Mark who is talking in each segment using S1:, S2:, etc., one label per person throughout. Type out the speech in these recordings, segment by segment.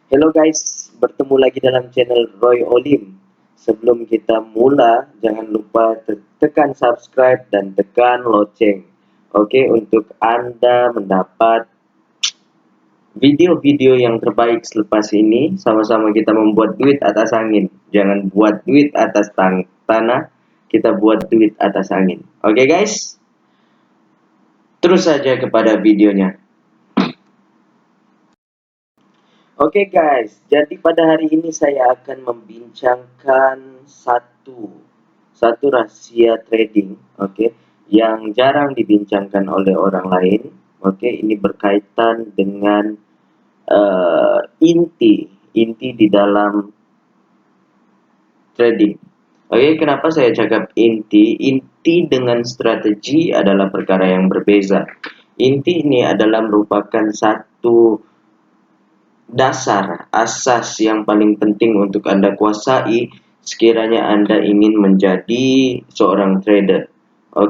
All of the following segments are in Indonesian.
S1: Hello guys, bertemu lagi dalam channel Roy Olim. Sebelum kita mula, jangan lupa tekan subscribe dan tekan lonceng. Oke, untuk Anda mendapat video-video yang terbaik selepas ini, sama-sama kita membuat duit atas angin. Jangan buat duit atas tanah, kita buat duit atas angin. Oke guys, terus saja kepada videonya. Oke guys, jadi pada hari ini saya akan membincangkan satu rahasia trading, yang jarang dibincangkan oleh orang lain. Ini berkaitan dengan inti di dalam trading. Kenapa saya cakap inti? Inti dengan strategi adalah perkara yang berbeza. Inti ini adalah merupakan satu dasar asas yang paling penting untuk Anda kuasai sekiranya Anda ingin menjadi seorang trader.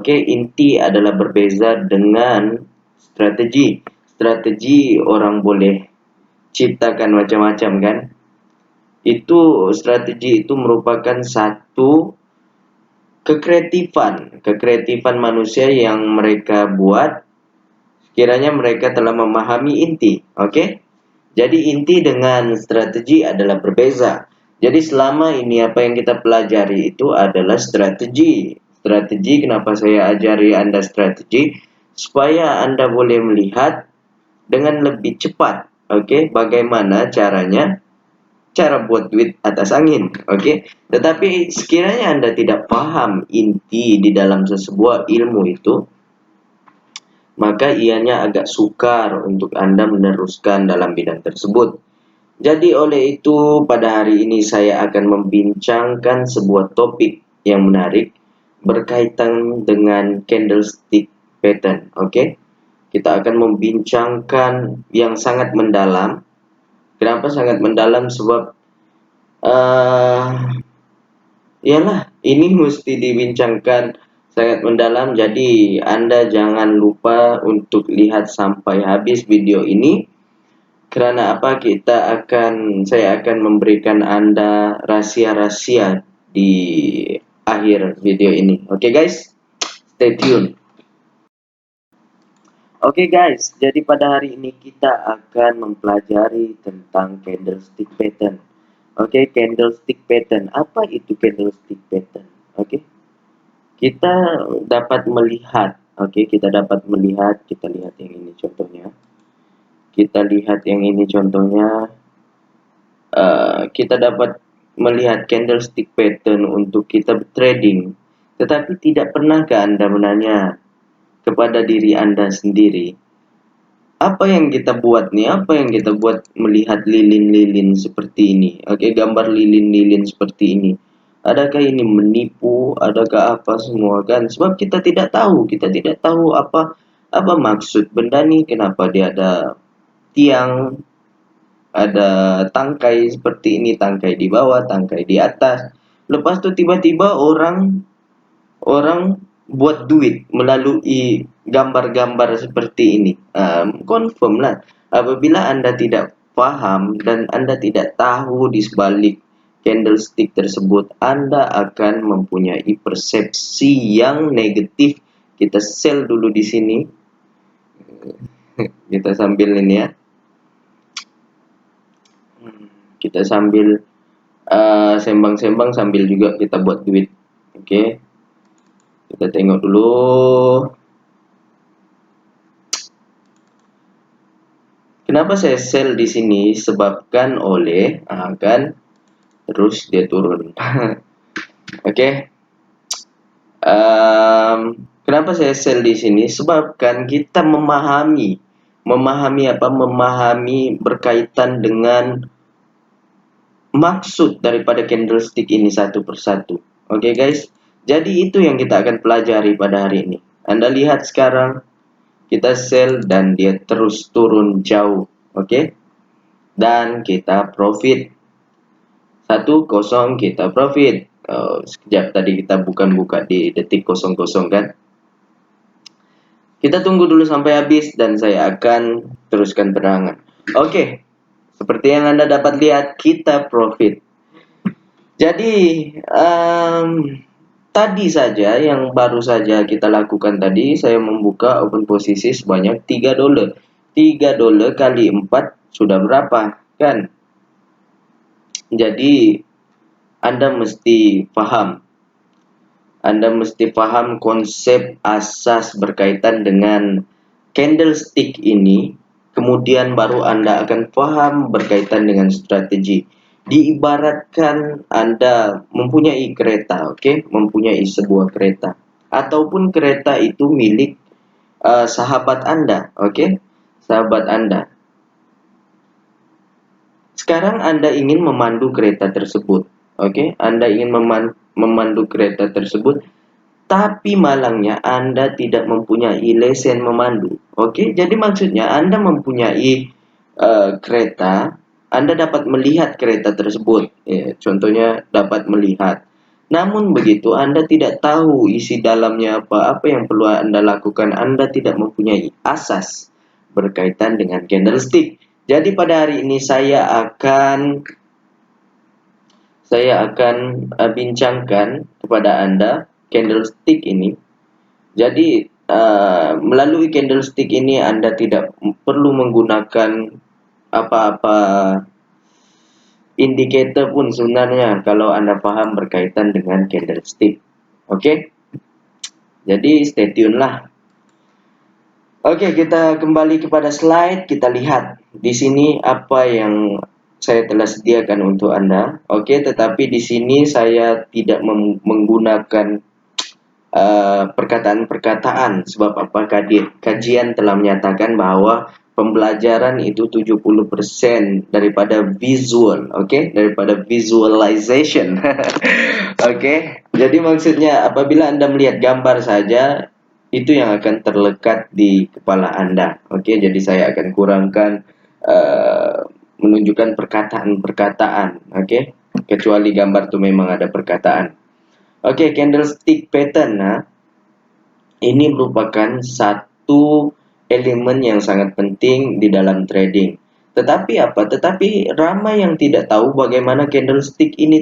S1: Inti adalah berbeza dengan strategi. Strategi orang boleh ciptakan macam-macam kan? Strategi itu merupakan satu kekreatifan manusia yang mereka buat sekiranya mereka telah memahami inti. Jadi inti dengan strategi adalah berbeza. Jadi selama ini apa yang kita pelajari itu adalah strategi. Strategi, kenapa saya ajari Anda strategi? Supaya Anda boleh melihat dengan lebih cepat. Bagaimana caranya? Cara buat duit atas angin. Tetapi sekiranya Anda tidak paham inti di dalam sebuah ilmu itu, maka ianya agak sukar untuk Anda meneruskan dalam bidang tersebut. Jadi oleh itu pada hari ini saya akan membincangkan sebuah topik yang menarik berkaitan dengan candlestick pattern. Kita akan membincangkan yang sangat mendalam. Kenapa sangat mendalam? Sebab ini mesti dibincangkan sangat mendalam. Jadi Anda jangan lupa untuk lihat sampai habis video ini. Karena apa? Saya akan memberikan Anda rahasia-rahasia di akhir video ini. Guys, stay tune. Guys, jadi pada hari ini kita akan mempelajari tentang candlestick pattern. Candlestick pattern. Apa itu candlestick pattern? Kita dapat melihat, kita lihat yang ini contohnya. Kita dapat melihat candlestick pattern untuk kita trading. Tetapi tidak pernahkah Anda menanya kepada diri Anda sendiri, apa yang kita buat nih? Apa yang kita buat melihat lilin-lilin seperti ini? Gambar lilin-lilin seperti ini. Adakah ini menipu? Adakah apa semua kan? Sebab kita tidak tahu apa maksud benda ini. Kenapa dia ada tiang, ada tangkai seperti ini, tangkai di bawah, tangkai di atas. Lepas itu tiba-tiba orang buat duit melalui gambar-gambar seperti ini. Confirm lah, apabila Anda tidak paham dan Anda tidak tahu di sebalik candlestick tersebut, Anda akan mempunyai persepsi yang negatif. Kita sell dulu di sini. Kita sambil ini ya. Kita sambil sembang-sembang sambil juga kita buat duit. Kita tengok dulu. Kenapa saya sell di sini? Sebabkan oleh terus dia turun. Kenapa saya sell di sini? Sebabkan kita memahami berkaitan dengan maksud daripada candlestick ini satu persatu. Guys. Jadi itu yang kita akan pelajari pada hari ini. Anda lihat sekarang kita sell dan dia terus turun jauh. Dan kita profit. 1-0 kita profit. Sekejap tadi kita buka di detik 00 kan. Kita tunggu dulu sampai habis dan saya akan teruskan penerangan. Seperti yang Anda dapat lihat, kita profit. Jadi, tadi saja yang baru saja kita lakukan tadi, saya membuka open posisi sebanyak $3. $3 kali 4 sudah berapa, kan? Jadi, Anda mesti paham. Anda mesti paham konsep asas berkaitan dengan candlestick ini, kemudian baru Anda akan paham berkaitan dengan strategi. Diibaratkan Anda mempunyai kereta, oke? Mempunyai sebuah kereta. Ataupun kereta itu milik sahabat Anda, oke? Sahabat Anda. Sekarang Anda ingin memandu kereta tersebut, oke? Anda ingin memandu kereta tersebut, tapi malangnya Anda tidak mempunyai lesen memandu. Oke, jadi maksudnya Anda mempunyai kereta, Anda dapat melihat kereta tersebut. Ya, contohnya dapat melihat. Namun begitu, Anda tidak tahu isi dalamnya apa yang perlu Anda lakukan. Anda tidak mempunyai asas berkaitan dengan candlestick. Jadi pada hari ini saya akan bincangkan kepada Anda candlestick ini. Jadi melalui candlestick ini Anda tidak perlu menggunakan apa-apa indikator pun sebenarnya kalau Anda paham berkaitan dengan candlestick. Oke? Jadi stay tune lah. Oke, kita kembali kepada slide. Kita lihat di sini apa yang saya telah sediakan untuk Anda. Oke, tetapi di sini saya tidak menggunakan perkataan-perkataan, sebab apa, kajian telah menyatakan bahwa pembelajaran itu 70% daripada visual, oke? Daripada visualization. Oke. Jadi maksudnya apabila Anda melihat gambar saja, itu yang akan terlekat di kepala Anda. Oke, jadi saya akan kurangkan menunjukkan perkataan-perkataan, oke? Kecuali gambar itu memang ada perkataan. Oke, candlestick pattern. Nah, ini merupakan satu elemen yang sangat penting di dalam trading. Tetapi apa? Tetapi ramai yang tidak tahu bagaimana candlestick ini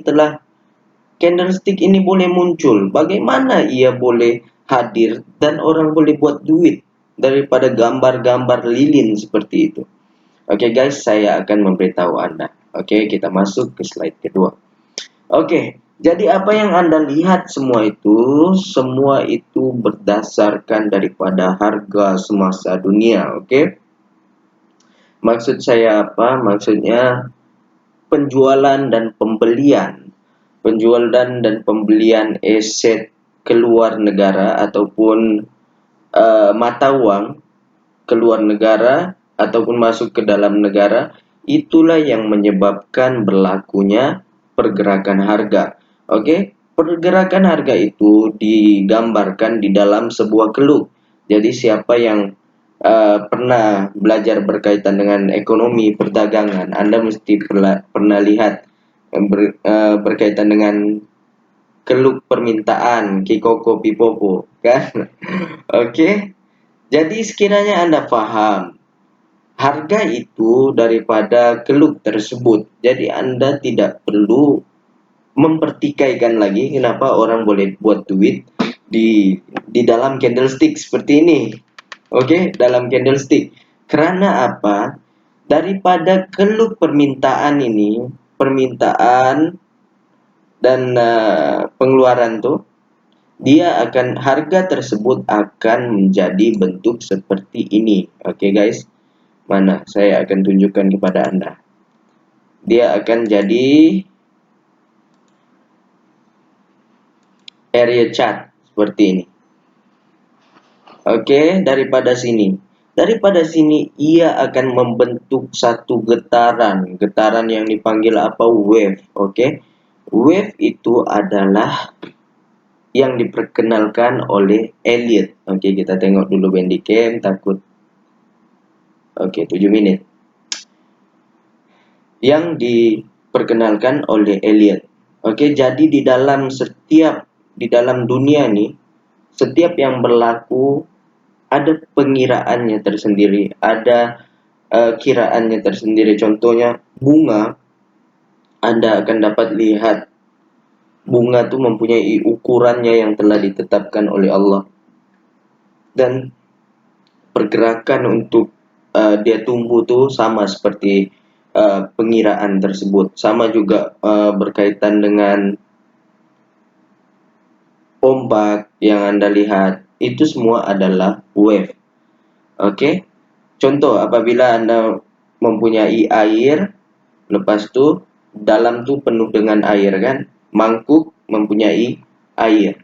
S1: boleh muncul. Bagaimana ia boleh hadir dan orang boleh buat duit daripada gambar-gambar lilin seperti itu. Oke guys, saya akan memberitahu Anda. Oke, kita masuk ke slide kedua. Oke, jadi apa yang Anda lihat semua itu berdasarkan daripada harga semasa dunia, oke? Maksud saya apa? Maksudnya penjualan dan pembelian. Penjualan dan pembelian aset keluar negara ataupun mata uang keluar negara ataupun masuk ke dalam negara, itulah yang menyebabkan berlakunya pergerakan harga. Oke, pergerakan harga itu digambarkan di dalam sebuah keluk. Jadi siapa yang pernah belajar berkaitan dengan ekonomi perdagangan, Anda mesti pernah lihat berkaitan dengan keluk permintaan, kikoko pipopo, kan? Oke. Jadi sekiranya Anda paham harga itu daripada keluk tersebut, jadi Anda tidak perlu mempertikaikan lagi kenapa orang boleh buat duit di dalam candlestick seperti ini. Oke, dalam candlestick. Karena apa? Daripada keluk permintaan ini, permintaan dan pengeluaran tuh, harga tersebut akan menjadi bentuk seperti ini. Oke guys, mana saya akan tunjukkan kepada Anda. Dia akan jadi area chart seperti ini. Oke, daripada sini ia akan membentuk satu getaran yang dipanggil apa, wave. Oke, wave itu adalah yang diperkenalkan oleh Elliott. Oke, kita tengok dulu Bandicam, takut. Oke, 7 menit. Yang diperkenalkan oleh Elliott. Oke, jadi di dalam dunia nih, setiap yang berlaku ada pengiraannya tersendiri, ada kiraannya tersendiri. Contohnya bunga, Anda akan dapat lihat bunga itu mempunyai ukurannya yang telah ditetapkan oleh Allah, dan pergerakan untuk dia tumbuh tuh sama seperti pengiraan tersebut. Sama juga berkaitan dengan ombak yang Anda lihat, itu semua adalah wave. Oke. Contoh, apabila Anda mempunyai air, lepas itu dalam tuh penuh dengan air kan, mangkuk mempunyai air.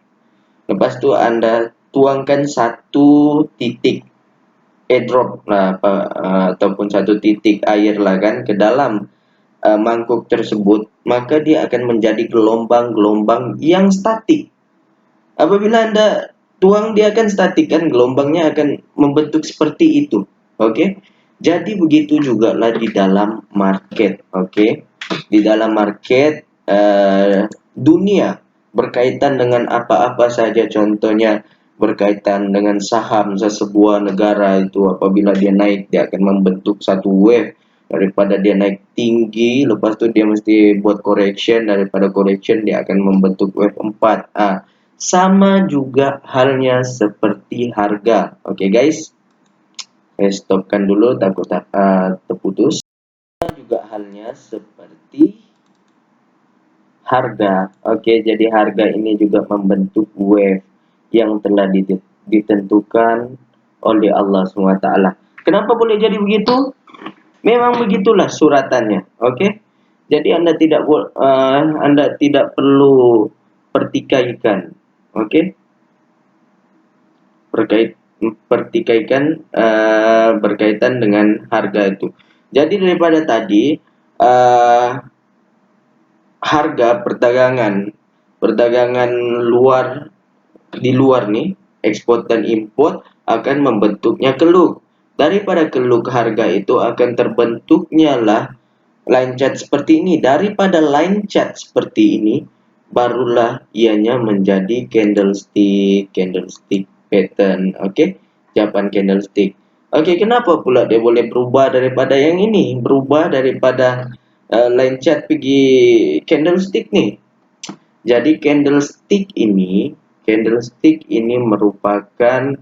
S1: Lepas itu Anda tuangkan satu titik airdrop lah, ataupun satu titik air lah kan ke dalam mangkuk tersebut, maka dia akan menjadi gelombang-gelombang yang statik. Apabila Anda tuang, dia akan statik kan, gelombangnya akan membentuk seperti itu. Oke. Jadi begitu juga lah di dalam market. Oke. Di dalam market dunia berkaitan dengan apa-apa saja, contohnya berkaitan dengan saham sesebuah negara itu, apabila dia naik, dia akan membentuk satu wave. Daripada dia naik tinggi, lepas itu dia mesti buat correction, daripada correction dia akan membentuk wave 4. Sama juga halnya seperti harga. Oke guys, saya stopkan dulu takut terputus. Sama juga halnya seperti harga. Oke, jadi harga ini juga membentuk wave yang telah ditentukan oleh Allah SWT. Kenapa boleh jadi begitu? Memang begitulah suratannya. Oke. Jadi Anda tidak perlu pertikaikan. Oke. Pertikaikan berkaitan dengan harga itu. Jadi daripada tadi harga perdagangan luar, di luar nih, ekspor dan impor akan membentuknya keluk. Daripada keluk harga itu akan terbentuknya lah line chart seperti ini. Daripada line chart seperti ini, barulah ianya menjadi candlestick pattern. Oke. Japan candlestick. Oke, kenapa pula dia boleh berubah daripada yang ini, berubah daripada line chart pergi candlestick nih? Jadi candlestick ini merupakan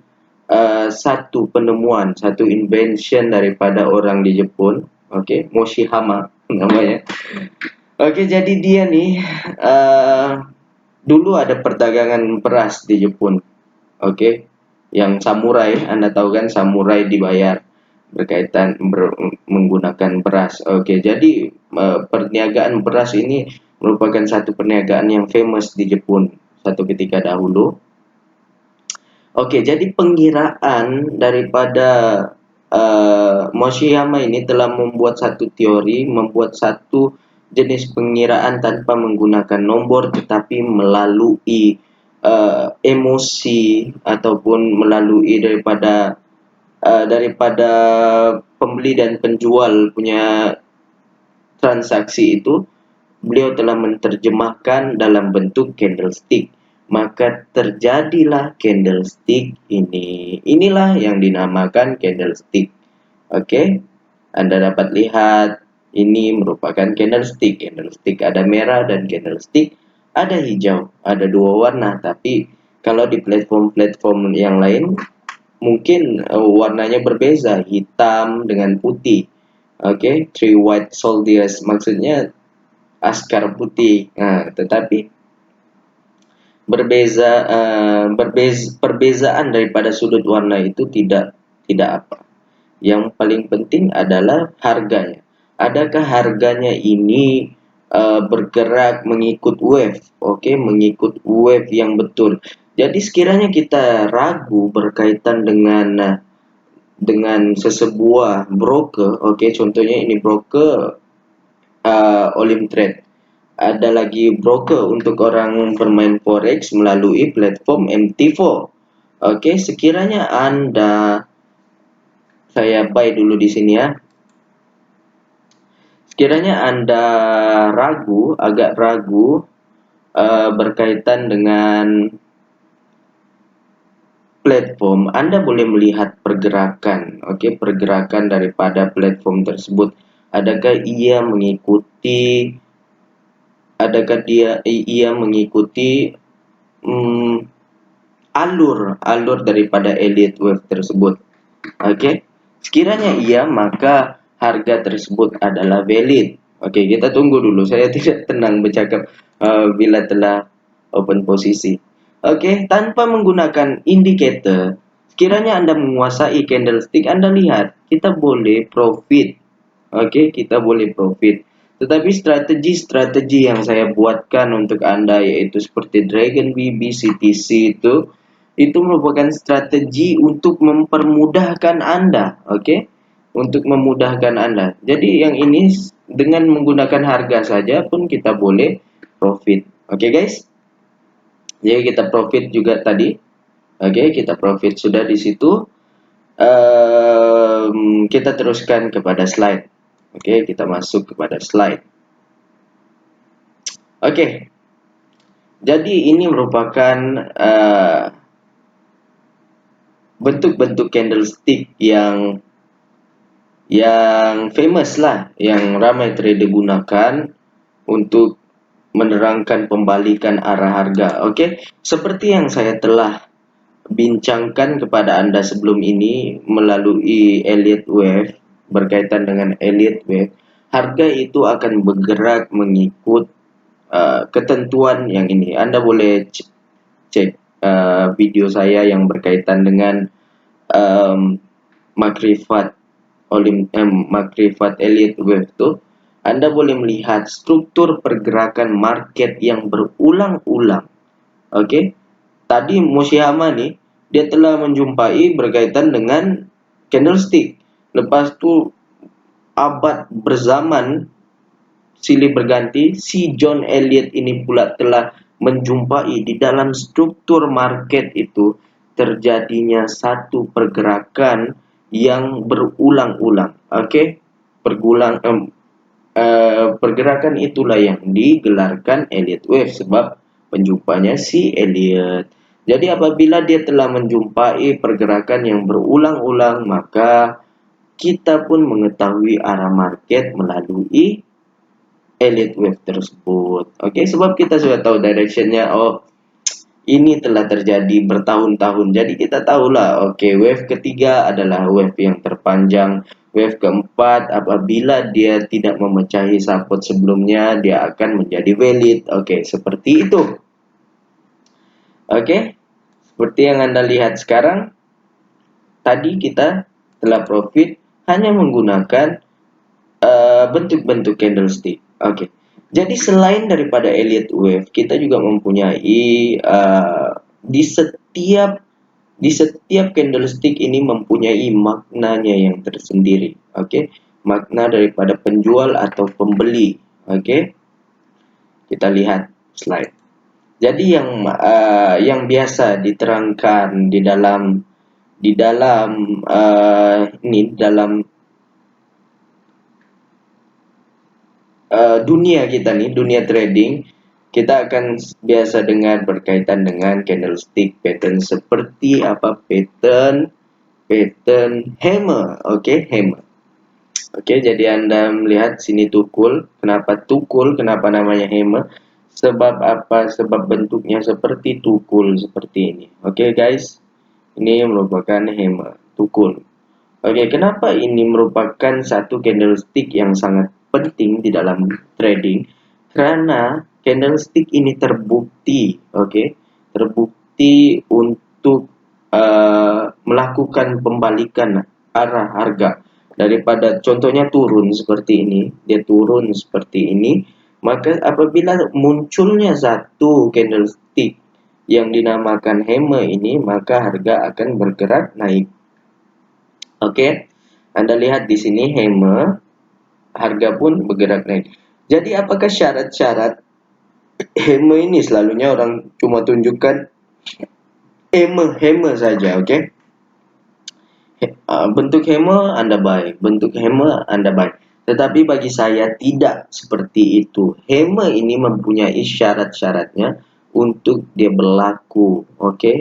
S1: satu penemuan, satu invention daripada orang di Jepun. Oke, Moshihama namanya. Oke, jadi dia nih dulu ada perdagangan beras di Jepun. Oke, yang samurai, Anda tahu kan, samurai dibayar berkaitan menggunakan beras. Oke, jadi perniagaan beras ini merupakan satu perniagaan yang famous di Jepun satu ketika dahulu. Oke, jadi pengiraan daripada Moshiyama ini telah membuat satu teori, membuat satu jenis pengiraan tanpa menggunakan nomor, tetapi melalui emosi ataupun melalui daripada pembeli dan penjual punya transaksi itu. Beliau telah menerjemahkan dalam bentuk candlestick. Maka terjadilah candlestick ini. Inilah yang dinamakan candlestick. Oke. Anda dapat lihat ini merupakan candlestick. Candlestick ada merah dan candlestick ada hijau. Ada dua warna, tapi kalau di platform-platform yang lain mungkin warnanya berbeza, hitam dengan putih. Oke, three white soldiers maksudnya askar putih. Nah, tetapi perbezaan daripada sudut warna itu tidak apa. Yang paling penting adalah harganya. Adakah harganya ini bergerak mengikut wave? Oke, mengikut wave yang betul. Jadi sekiranya kita ragu berkaitan dengan sesebuah broker, oke, contohnya ini broker Olimtrade. Ada lagi broker untuk orang bermain forex melalui platform MT4. Oke, sekiranya saya buy dulu di sini ya. Sekiranya Anda agak ragu berkaitan dengan platform, Anda boleh melihat pergerakan, oke, pergerakan daripada platform tersebut. Adakah ia mengikuti, ia mengikuti alur daripada Elliott wave tersebut. Oke, sekiranya iya, maka harga tersebut adalah valid. Oke, kita tunggu dulu. Saya tidak tenang bercakap bila telah open posisi. Oke, tanpa menggunakan indikator, sekiranya Anda menguasai candlestick, Anda lihat kita boleh profit. Oke, kita boleh profit. Tetapi strategi-strategi yang saya buatkan untuk Anda, yaitu seperti Dragon BB, CTC, itu merupakan strategi untuk mempermudahkan Anda, oke? Untuk memudahkan Anda. Jadi yang ini dengan menggunakan harga saja pun kita boleh profit. Oke, guys? Jadi kita profit juga tadi. Oke, kita profit sudah di situ. Kita teruskan kepada slide. Oke, kita masuk kepada slide. Oke. Jadi ini merupakan bentuk-bentuk candlestick yang famous lah, yang ramai trader gunakan untuk menerangkan pembalikan arah harga. Oke, seperti yang saya telah bincangkan kepada Anda sebelum ini melalui Elliott wave, berkaitan dengan Elliott wave, harga itu akan bergerak mengikut ketentuan yang ini. Anda boleh cek video saya yang berkaitan dengan makrifat Elliott wave itu. Anda boleh melihat struktur pergerakan market yang berulang-ulang. Oke, tadi Mushihama nih, dia telah menjumpai berkaitan dengan candlestick. Lepas itu abad berzaman silih berganti, si John Elliott ini pula telah menjumpai di dalam struktur market itu terjadinya satu pergerakan yang berulang-ulang. Oke, pergerakan itulah yang digelarkan Elliott wave, sebab penjumpanya si Elliott. Jadi apabila dia telah menjumpai pergerakan yang berulang-ulang, maka kita pun mengetahui arah market melalui Elliott wave tersebut. Oke, sebab kita sudah tahu directionnya. Oh, ini telah terjadi bertahun-tahun. Jadi kita tahulah, oke, wave ketiga adalah wave yang terpanjang. Wave keempat, apabila dia tidak memecahi support sebelumnya, dia akan menjadi valid. Oke, seperti itu. Oke, seperti yang Anda lihat sekarang, tadi kita telah profit hanya menggunakan bentuk-bentuk candlestick. Oke, jadi selain daripada Elliott wave, kita juga mempunyai di setiap candlestick ini mempunyai maknanya yang tersendiri. Oke, makna daripada penjual atau pembeli. Oke, kita lihat slide. Jadi yang biasa diterangkan di dalam dunia kita nih, dunia trading, kita akan biasa dengar berkaitan dengan candlestick pattern seperti apa? Pattern hammer. Oke, hammer. Oke, jadi Anda melihat sini tukul. Kenapa tukul? Kenapa namanya hammer? Sebab apa? Sebab bentuknya seperti tukul seperti ini. Oke, guys. Ini merupakan hammer, tukul. Oke, kenapa ini merupakan satu candlestick yang sangat penting di dalam trading? Karena candlestick ini terbukti, terbukti untuk melakukan pembalikan arah harga daripada contohnya turun seperti ini, dia turun seperti ini, maka apabila munculnya satu candlestick yang dinamakan hammer ini, maka harga akan bergerak naik. Oke, Anda lihat di sini hammer, harga pun bergerak naik. Jadi apakah syarat-syarat hammer ini? Selalunya orang cuma tunjukkan hammer saja, oke? Bentuk hammer Anda buy, bentuk hammer Anda buy. Tetapi bagi saya tidak seperti itu. Hammer ini mempunyai syarat-syaratnya untuk dia berlaku, oke?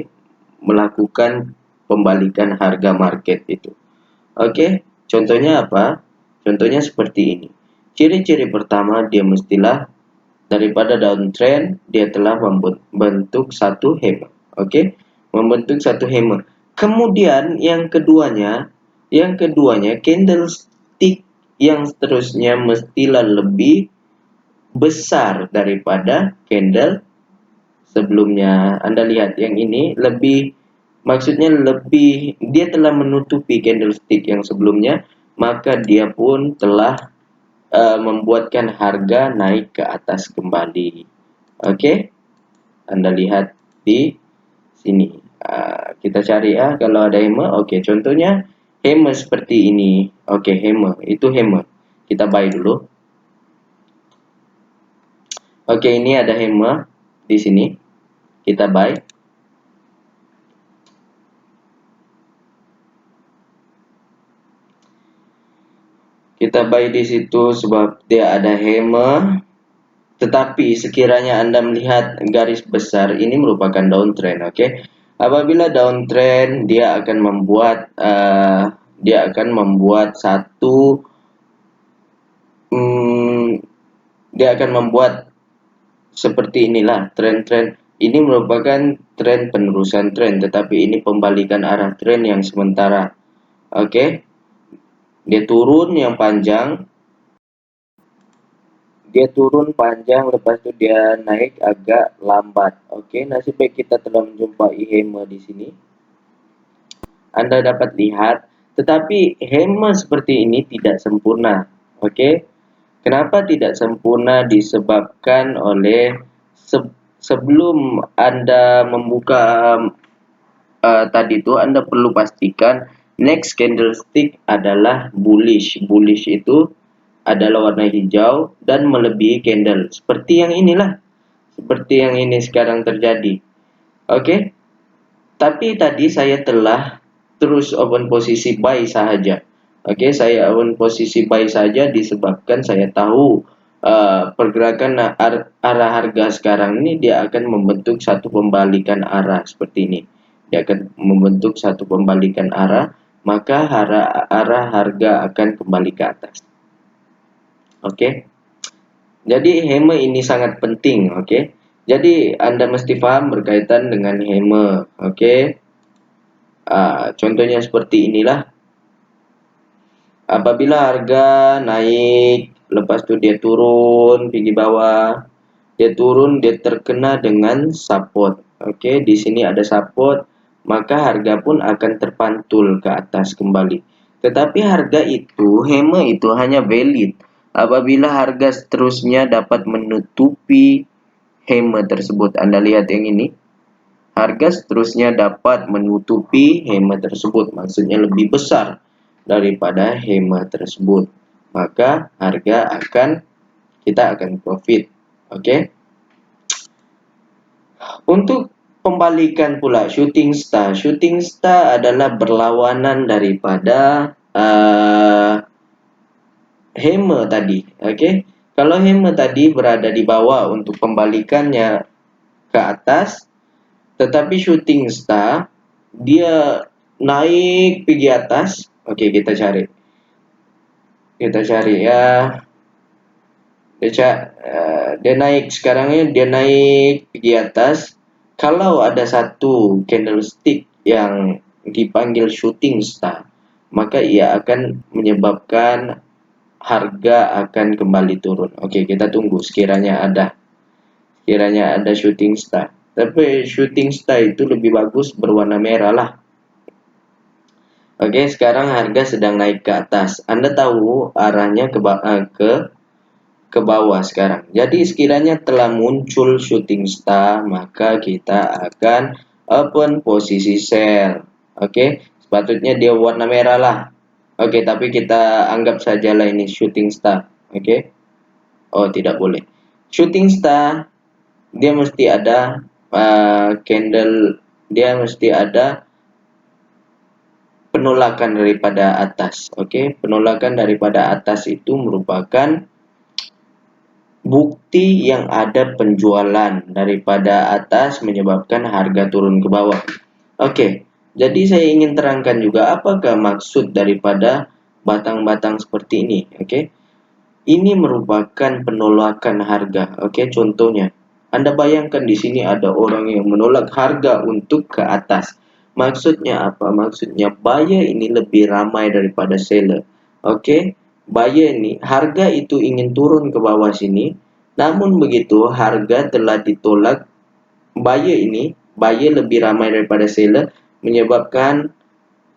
S1: melakukan pembalikan harga market itu. Oke, contohnya apa? Contohnya seperti ini. Ciri-ciri pertama, dia mestilah daripada downtrend dia telah membentuk satu hammer. Oke, membentuk satu hammer. Kemudian yang keduanya candlestick yang seterusnya mestilah lebih besar daripada candle sebelumnya. Anda lihat yang ini lebih, maksudnya lebih, dia telah menutupi candlestick yang sebelumnya, maka dia pun telah membuatkan harga naik ke atas kembali. Oke, Anda lihat di sini. Kita cari kalau ada hammer. Oke, contohnya hammer seperti ini. Oke, hammer itu hammer. Kita buy dulu. Oke, ini ada hammer di sini. Kita buy. Kita buy di situ sebab dia ada hammer. Tetapi sekiranya Anda melihat garis besar ini merupakan downtrend, oke? Apabila downtrend, dia akan membuat satu, dia akan membuat seperti inilah tren-tren. Ini merupakan tren penerusan tren, tetapi ini pembalikan arah tren yang sementara, oke? Dia turun yang panjang. Dia turun panjang, lepas itu dia naik agak lambat. Oke, nasib baik kita telah menjumpai hammer di sini. Anda dapat lihat, tetapi hammer seperti ini tidak sempurna. Oke, kenapa tidak sempurna? Disebabkan oleh sebelum Anda membuka tadi itu, Anda perlu pastikan next candlestick adalah bullish. Bullish itu adalah warna hijau dan melebihi candle. Seperti yang inilah. Seperti yang ini sekarang terjadi. Oke. Tapi tadi saya telah terus open posisi buy saja. Oke, saya open posisi buy saja disebabkan saya tahu pergerakan arah harga sekarang ini dia akan membentuk satu pembalikan arah seperti ini. Dia akan membentuk satu pembalikan arah, maka arah harga akan kembali ke atas. Oke, jadi hammer ini sangat penting. Oke, jadi Anda mesti paham berkaitan dengan hammer. Oke, contohnya seperti inilah. Apabila harga naik, lepas itu dia turun pergi bawah, dia turun, dia terkena dengan support. Oke, di sini ada support, maka harga pun akan terpantul ke atas kembali. Tetapi harga itu, hammer itu hanya valid apabila harga seterusnya dapat menutupi hammer tersebut. Anda lihat yang ini, harga seterusnya dapat menutupi hammer tersebut, maksudnya lebih besar daripada hammer tersebut, maka kita akan profit. Oke. Untuk pembalikan pula shooting star adalah berlawanan daripada hammer tadi. Oke, kalau hammer tadi berada di bawah untuk pembalikannya ke atas, tetapi shooting star dia naik pergi atas. Oke, kita cari ya. Dia naik sekarangnya, dia naik pergi atas. Kalau ada satu candlestick yang dipanggil shooting star, maka ia akan menyebabkan harga akan kembali turun. Oke, kita tunggu sekiranya ada shooting star. Tapi shooting star itu lebih bagus berwarna merah lah. Oke, sekarang harga sedang naik ke atas. Anda tahu arahnya ke bawah sekarang. Jadi sekiranya telah muncul shooting star, maka kita akan open posisi sell. Oke, sepatutnya dia warna merah lah. Oke, tapi kita anggap sajalah ini shooting star. Oke. Oh, tidak boleh. Shooting star dia mesti ada candle, dia mesti ada penolakan daripada atas. Oke, penolakan daripada atas itu merupakan bukti yang ada penjualan daripada atas menyebabkan harga turun ke bawah. Oke, jadi saya ingin terangkan juga apakah maksud daripada batang-batang seperti ini. Oke, ini merupakan penolakan harga. Oke, contohnya, Anda bayangkan di sini ada orang yang menolak harga untuk ke atas. Maksudnya apa? Maksudnya buyer ini lebih ramai daripada seller. Oke, buyer ini harga itu ingin turun ke bawah sini, namun begitu harga telah ditolak buyer lebih ramai daripada seller, menyebabkan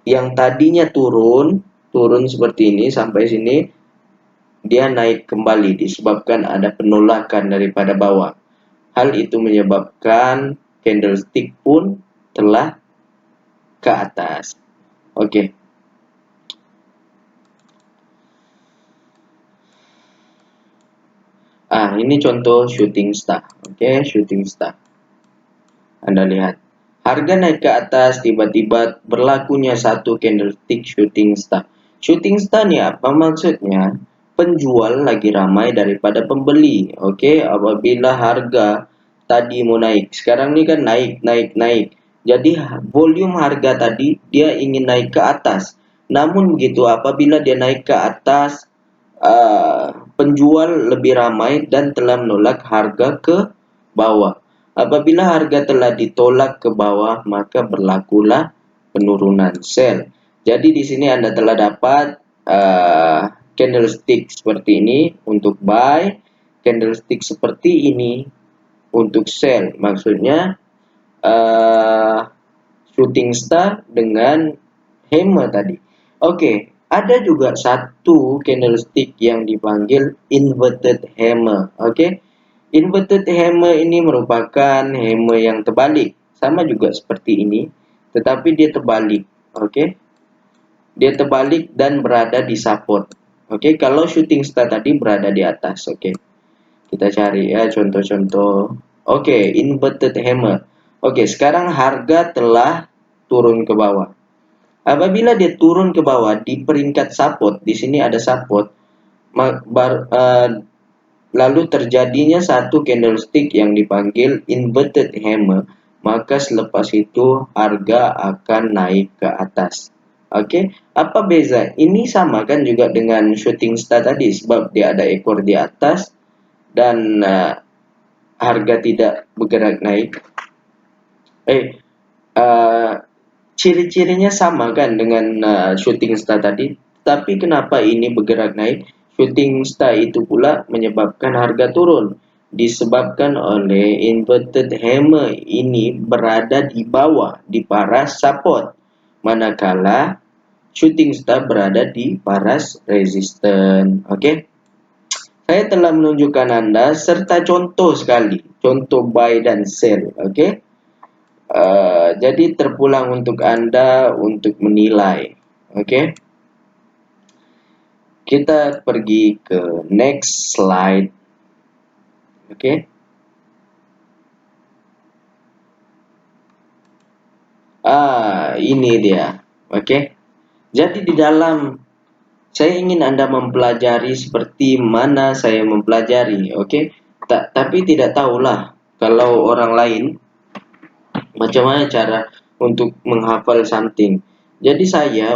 S1: yang tadinya turun seperti ini sampai sini, dia naik kembali disebabkan ada penolakan daripada bawah. Hal itu menyebabkan candlestick pun telah ke atas. Oke. Ini contoh shooting star. Oke, shooting star. Anda lihat. Harga naik ke atas, tiba-tiba berlakunya satu candlestick shooting star. Shooting star ni apa maksudnya? Penjual lagi ramai daripada pembeli. Oke, apabila harga tadi mau naik, sekarang ni kan naik. Jadi volume harga tadi dia ingin naik ke atas. Namun begitu apabila dia naik ke atas, penjual lebih ramai dan telah menolak harga ke bawah. Apabila harga telah ditolak ke bawah, maka berlakulah penurunan sell. Jadi di sini Anda telah dapat candlestick seperti ini untuk buy, candlestick seperti ini untuk sell. Maksudnya shooting star dengan hammer tadi. Oke, ada juga satu candlestick yang dipanggil inverted hammer. Oke, inverted hammer ini merupakan hammer yang terbalik, sama juga seperti ini, tetapi dia terbalik. Oke, dia terbalik dan berada di support. Oke, kalau shooting star tadi berada di atas. Oke, kita cari ya contoh-contoh. Oke, inverted hammer. Oke, sekarang harga telah turun ke bawah. Apabila dia turun ke bawah di peringkat support, di sini ada support, lalu terjadinya satu candlestick yang dipanggil inverted hammer, maka selepas itu harga akan naik ke atas. Oke, apa beza? Ini sama kan juga dengan shooting star tadi, sebab dia ada ekor di atas dan harga tidak bergerak naik. Ciri-cirinya sama kan dengan shooting star tadi, tapi kenapa ini bergerak naik? Shooting star itu pula menyebabkan harga turun disebabkan oleh inverted hammer ini berada di bawah di paras support, manakala shooting star berada di paras resistance. Oke, saya telah menunjukkan Anda serta contoh sekali, contoh buy dan sell. Oke. Jadi terpulang untuk Anda untuk menilai. Oke. Kita pergi ke next slide. Oke. Ini dia. Oke. Jadi di dalam saya ingin Anda mempelajari seperti mana saya mempelajari. Oke. Tapi tidak tahulah kalau orang lain macam mana cara untuk menghafal something. Jadi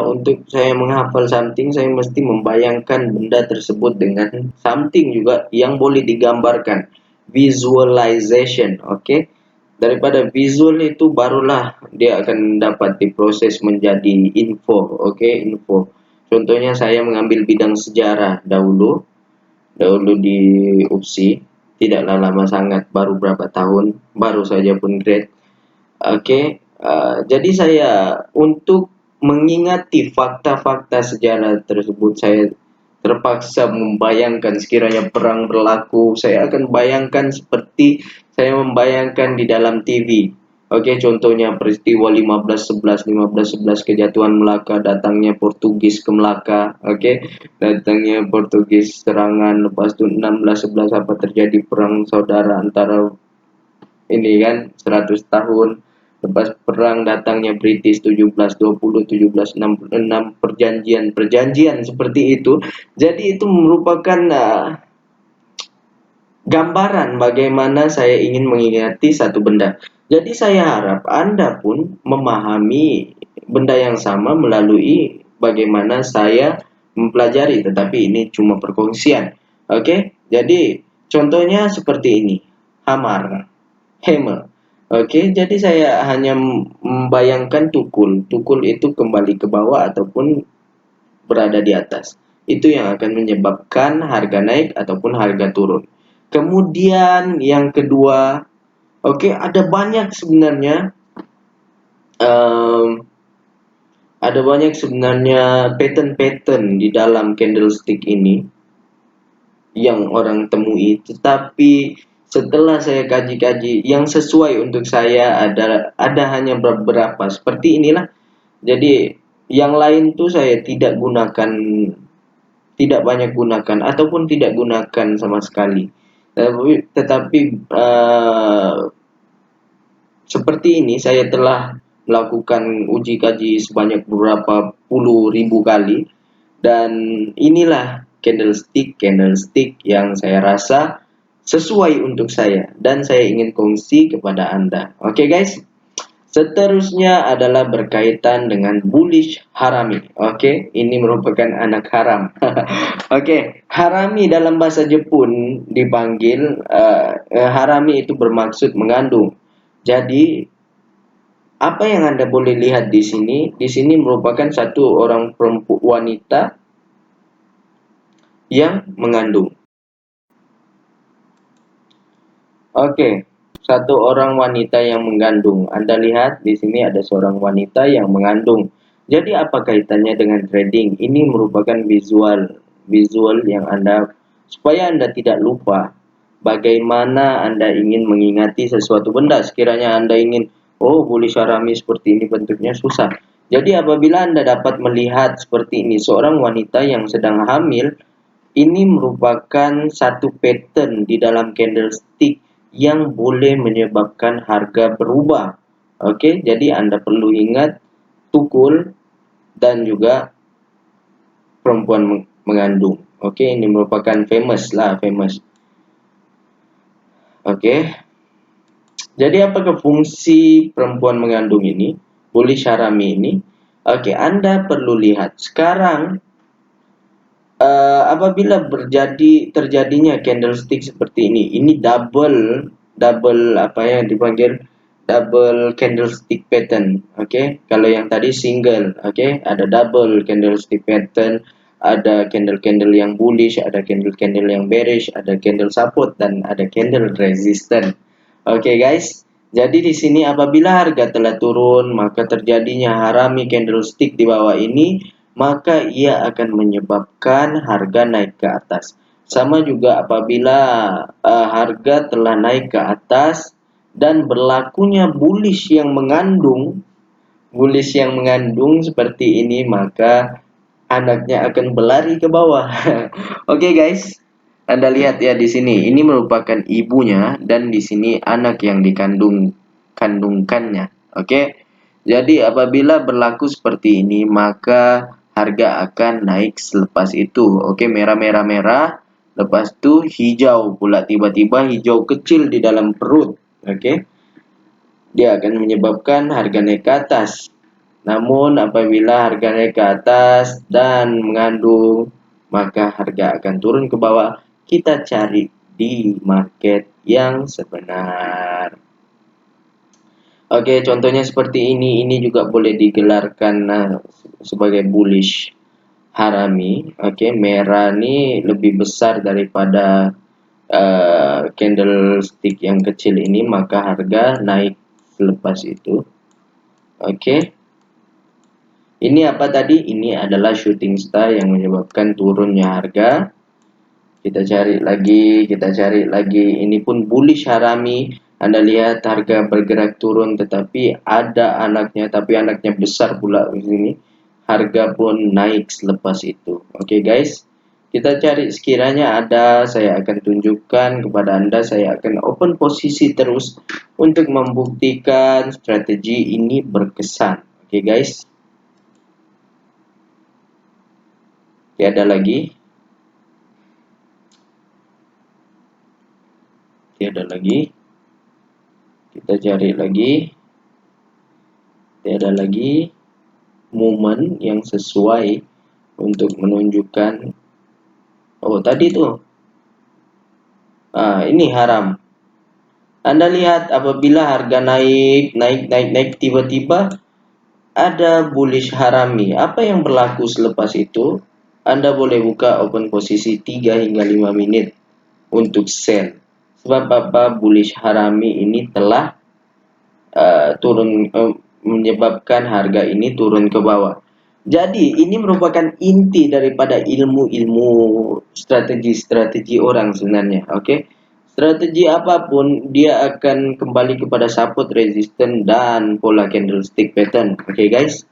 S1: untuk saya menghafal something, saya mesti membayangkan benda tersebut dengan something juga yang boleh digambarkan. Visualization, oke? Daripada visual itu barulah dia akan dapat diproses menjadi info, oke? Info. Contohnya saya mengambil bidang sejarah dahulu di UPSI, tidaklah lama sangat, baru berapa tahun, baru saja pun grade. Oke, jadi saya untuk mengingati fakta-fakta sejarah tersebut, saya terpaksa membayangkan sekiranya perang berlaku, saya akan bayangkan seperti saya membayangkan di dalam TV. Oke, contohnya peristiwa 1511 kejatuhan Melaka, datangnya Portugis ke Melaka. Oke, datangnya Portugis serangan, lepas itu 1611 apa terjadi perang saudara antara ini kan 100 tahun. Lepas perang datangnya British 1720 1766, perjanjian seperti itu. Jadi itu merupakan gambaran bagaimana saya ingin mengingati satu benda. Jadi saya harap Anda pun memahami benda yang sama melalui bagaimana saya mempelajari, tetapi ini cuma perkongsian. Oke, jadi contohnya seperti ini. Hamar, hammer. Oke, jadi saya hanya membayangkan tukul. Tukul itu kembali ke bawah ataupun berada di atas. Itu yang akan menyebabkan harga naik ataupun harga turun. Kemudian yang kedua, oke, ada banyak sebenarnya em, ada banyak sebenarnya pattern-pattern di dalam candlestick ini yang orang temui, tetapi setelah saya kaji-kaji yang sesuai untuk saya ada hanya beberapa seperti inilah. Jadi yang lain tuh saya tidak banyak gunakan ataupun tidak gunakan sama sekali. Tetapi seperti ini saya telah melakukan uji kaji sebanyak beberapa puluh ribu kali, dan inilah candlestick yang saya rasa sesuai untuk saya dan saya ingin kongsi kepada Anda. Oke guys. Seterusnya adalah berkaitan dengan bullish harami. Oke, ini merupakan anak haram. Oke, harami dalam bahasa Jepun dipanggil harami itu bermaksud mengandung. Jadi apa yang Anda boleh lihat di sini? Di sini merupakan satu orang perempuan wanita yang mengandung. Oke, satu orang wanita yang mengandung. Anda lihat di sini ada seorang wanita yang mengandung. Jadi apa kaitannya dengan trading? Ini merupakan visual yang supaya Anda tidak lupa bagaimana Anda ingin mengingati sesuatu benda. Sekiranya Anda ingin, oh boleh syarami seperti ini bentuknya susah. Jadi apabila Anda dapat melihat seperti ini, seorang wanita yang sedang hamil, ini merupakan satu pattern di dalam candlestick yang boleh menyebabkan harga berubah. Oke, jadi Anda perlu ingat tukul dan juga perempuan mengandung. Oke, ini merupakan famous. Oke. Jadi apakah fungsi perempuan mengandung ini? Boleh syarami ini? Oke, Anda perlu lihat. Sekarang apabila terjadinya candlestick seperti ini double apa yang dipanggil double candlestick pattern. Oke, kalau yang tadi single, oke, ada double candlestick pattern, ada candle-candle yang bullish, ada candle-candle yang bearish, ada candle support dan ada candle resistance. Oke guys, jadi di sini apabila harga telah turun, maka terjadinya harami candlestick di bawah ini, maka ia akan menyebabkan harga naik ke atas. Sama juga apabila harga telah naik ke atas dan berlakunya bullish yang mengandung seperti ini, maka anaknya akan berlari ke bawah. Oke guys, Anda lihat ya di sini, ini merupakan ibunya dan di sini anak yang kandungkannya. Oke. Jadi apabila berlaku seperti ini, maka harga akan naik selepas itu. Oke, merah, lepas itu hijau pula, tiba-tiba hijau kecil di dalam perut. Oke. Dia akan menyebabkan harga naik ke atas. Namun apabila harga naik ke atas dan mengandung, maka harga akan turun ke bawah. Kita cari di market yang sebenar. Oke, contohnya seperti ini juga boleh digelarkan sebagai bullish harami. Oke, merah ini lebih besar daripada candlestick yang kecil ini, maka harga naik selepas itu. Oke. Ini apa tadi? Ini adalah shooting star yang menyebabkan turunnya harga. Kita cari lagi. Ini pun bullish harami. Anda lihat harga bergerak turun, tetapi ada anaknya, tapi anaknya besar pula di sini. Harga pun naik selepas itu. Oke guys, kita cari sekiranya ada, saya akan tunjukkan kepada Anda. Saya akan open posisi terus untuk membuktikan strategi ini berkesan. Oke guys. Ada lagi. tiada lagi. Kita cari lagi, tiada lagi momen yang sesuai untuk menunjukkan. Oh, tadi tuh. Ini haram. Anda lihat apabila harga naik tiba-tiba ada bullish harami. Apa yang berlaku selepas itu? Anda boleh buka open posisi 3 hingga 5 menit untuk sell. Sebab apa? Bullish harami ini telah menyebabkan harga ini turun ke bawah. Jadi ini merupakan inti daripada ilmu-ilmu strategi-strategi orang sebenarnya. Oke. Strategi apapun dia akan kembali kepada support, resistance dan pola candlestick pattern. Oke guys.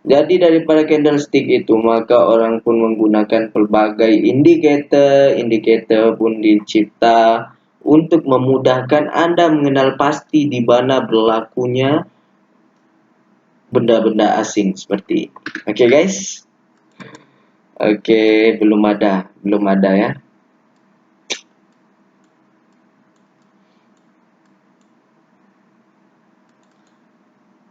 S1: Jadi daripada candlestick itu maka orang pun menggunakan pelbagai indikator pun dicipta untuk memudahkan Anda mengenal pasti di mana berlakunya benda-benda asing seperti. Oke guys. Oke, belum ada ya.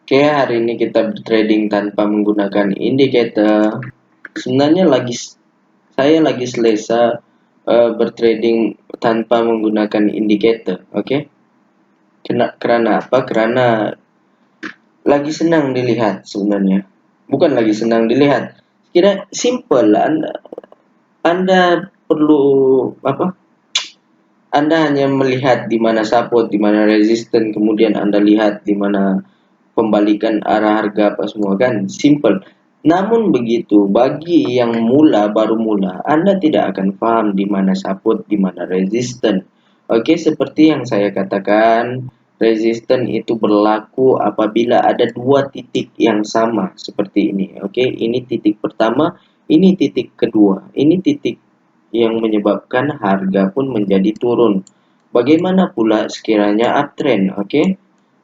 S1: Oke, hari ini kita bertrading tanpa menggunakan indikator. Sebenarnya saya lagi selesa bertrading tanpa menggunakan indikator. Oke. Karena apa? Karena lagi senang dilihat sebenarnya. Bukan lagi senang dilihat. Kira simple, Anda perlu apa? Anda hanya melihat di mana support, di mana resistance, kemudian Anda lihat di mana pembalikan arah harga apa semua, kan simple. Namun begitu bagi yang baru mula, Anda tidak akan paham di mana support, di mana resistance. Oke, seperti yang saya katakan, resistance itu berlaku apabila ada dua titik yang sama seperti ini. Oke, ini titik pertama, ini titik kedua, ini titik yang menyebabkan harga pun menjadi turun. Bagaimana pula sekiranya uptrend? Oke.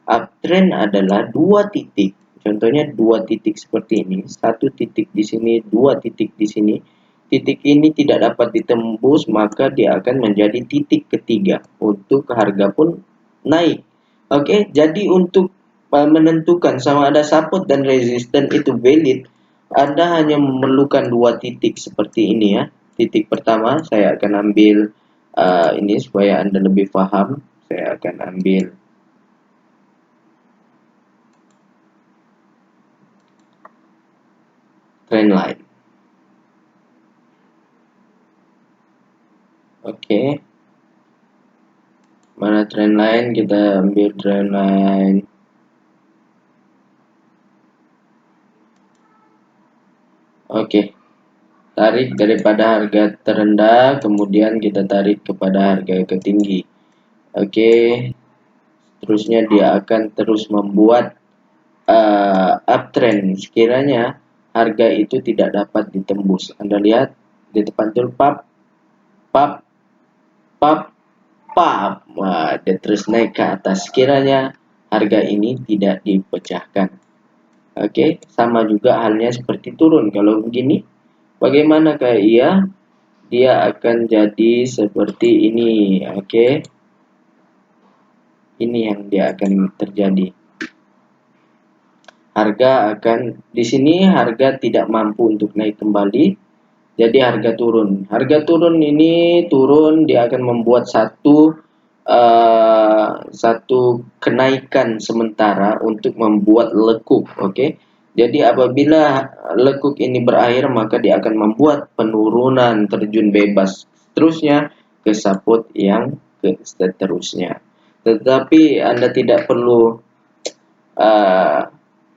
S1: Uptrend adalah dua titik. Contohnya dua titik seperti ini, satu titik di sini, dua titik di sini. Titik ini tidak dapat ditembus, maka dia akan menjadi titik ketiga untuk harga pun naik. Oke, jadi untuk menentukan sama ada support dan resistance itu valid, Anda hanya memerlukan dua titik seperti ini ya. Titik pertama saya akan ambil ini supaya Anda lebih paham. Saya akan ambil trend line. Oke. Mana trend line? Kita ambil trend line. Oke. Tarik daripada harga terendah, kemudian kita tarik kepada harga tertinggi. Oke. Terusnya dia akan terus membuat uptrend. Sekiranya harga itu tidak dapat ditembus. Anda lihat di depan tuh pap, pap, pap, pap. Wah, dia terus naik ke atas. Sekiranya harga ini tidak dipecahkan. Oke, sama juga halnya seperti turun. Kalau begini, bagaimana kayak dia akan jadi seperti ini. Oke. Ini yang dia akan terjadi. Harga akan di sini harga tidak mampu untuk naik kembali. Jadi harga turun. Harga turun ini dia akan membuat satu kenaikan sementara untuk membuat lekuk. Oke. Jadi apabila lekuk ini berakhir maka dia akan membuat penurunan terjun bebas terusnya ke support yang seterusnya. Tetapi Anda tidak perlu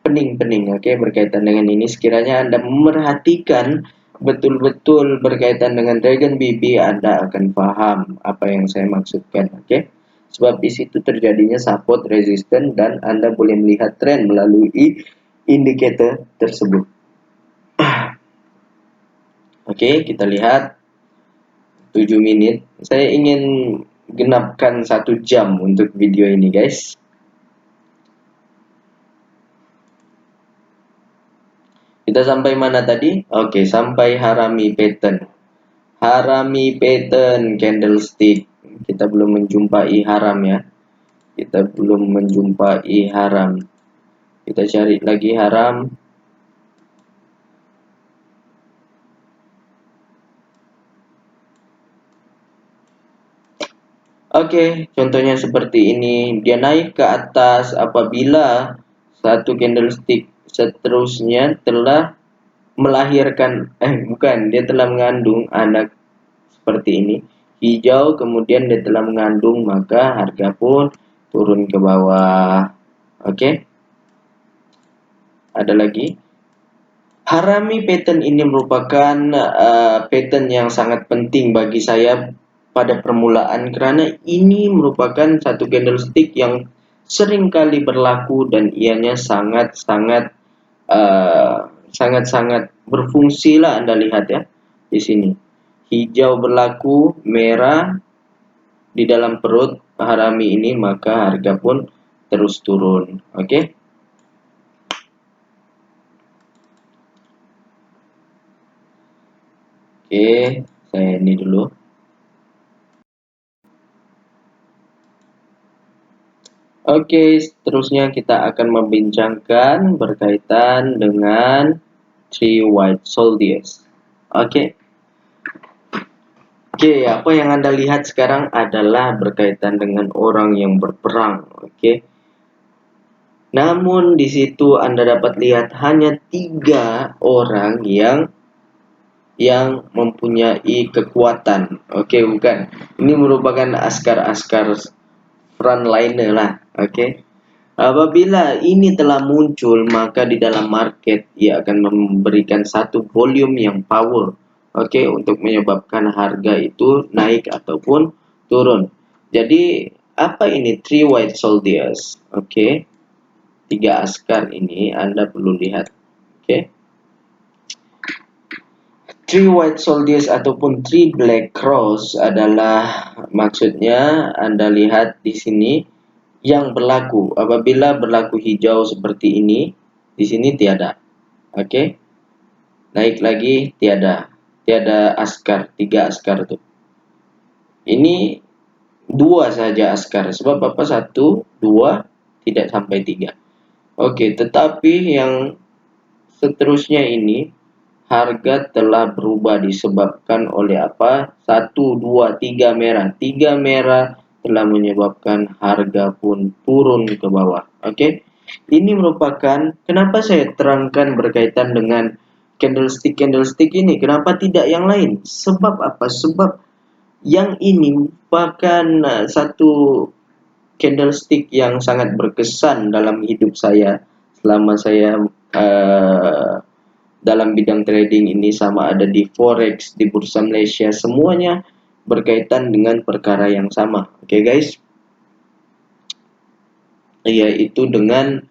S1: pening-pening, oke, berkaitan dengan ini. Sekiranya Anda memerhatikan betul-betul berkaitan dengan Dragon BB, Anda akan paham apa yang saya maksudkan, oke. Sebab di situ terjadinya support, resistance, dan Anda boleh melihat tren melalui indikator tersebut. Oke, kita lihat 7 menit. Saya ingin genapkan 1 jam untuk video ini, guys. Kita sampai mana tadi? Oke, sampai harami pattern. Harami pattern candlestick. kita belum menjumpai haram ya. Kita belum menjumpai haram. Kita cari lagi haram. Oke, contohnya seperti ini. Dia naik ke atas apabila satu candlestick seterusnya telah melahirkan, dia telah mengandung anak seperti ini. Hijau, kemudian dia telah mengandung, maka harga pun turun ke bawah. Oke. Ada lagi. Harami pattern ini merupakan pattern yang sangat penting bagi saya pada permulaan, karena ini merupakan satu candlestick yang sering kali berlaku dan ianya sangat-sangat berfungsi lah. Anda lihat ya di sini, hijau berlaku, merah di dalam perut harami ini, maka harga pun terus turun. Oke. Oke, saya ini dulu. Oke, seterusnya kita akan membincangkan berkaitan dengan Three White Soldiers. Oke. Oke, apa yang Anda lihat sekarang adalah berkaitan dengan orang yang berperang. Oke. Namun di situ Anda dapat lihat hanya 3 orang yang mempunyai kekuatan. Oke, bukan. Ini merupakan askar-askar frontliner lah. Oke. Apabila ini telah muncul, maka di dalam market ia akan memberikan satu volume yang power, oke, untuk menyebabkan harga itu naik ataupun turun. Jadi apa ini Three White Soldiers? Oke, 3 askar ini Anda perlu lihat. Oke, Three White Soldiers ataupun Three Black Cross adalah, maksudnya Anda lihat di sini yang berlaku apabila berlaku hijau seperti ini, di sini tiada. Oke. Naik lagi tiada askar, 3 askar tuh. Ini 2 saja askar, sebab apa? 1, 2, tidak sampai 3. Oke, tetapi yang seterusnya ini harga telah berubah disebabkan oleh apa? 1, 2, 3 merah. 3 merah telah menyebabkan harga pun turun ke bawah. Oke. Ini merupakan, kenapa saya terangkan berkaitan dengan candlestick ini, kenapa tidak yang lain? Sebab apa? Sebab yang ini merupakan satu candlestick yang sangat berkesan dalam hidup saya selama saya dalam bidang trading ini, sama ada di forex, di bursa Malaysia, semuanya berkaitan dengan perkara yang sama. Oke, guys, yaitu dengan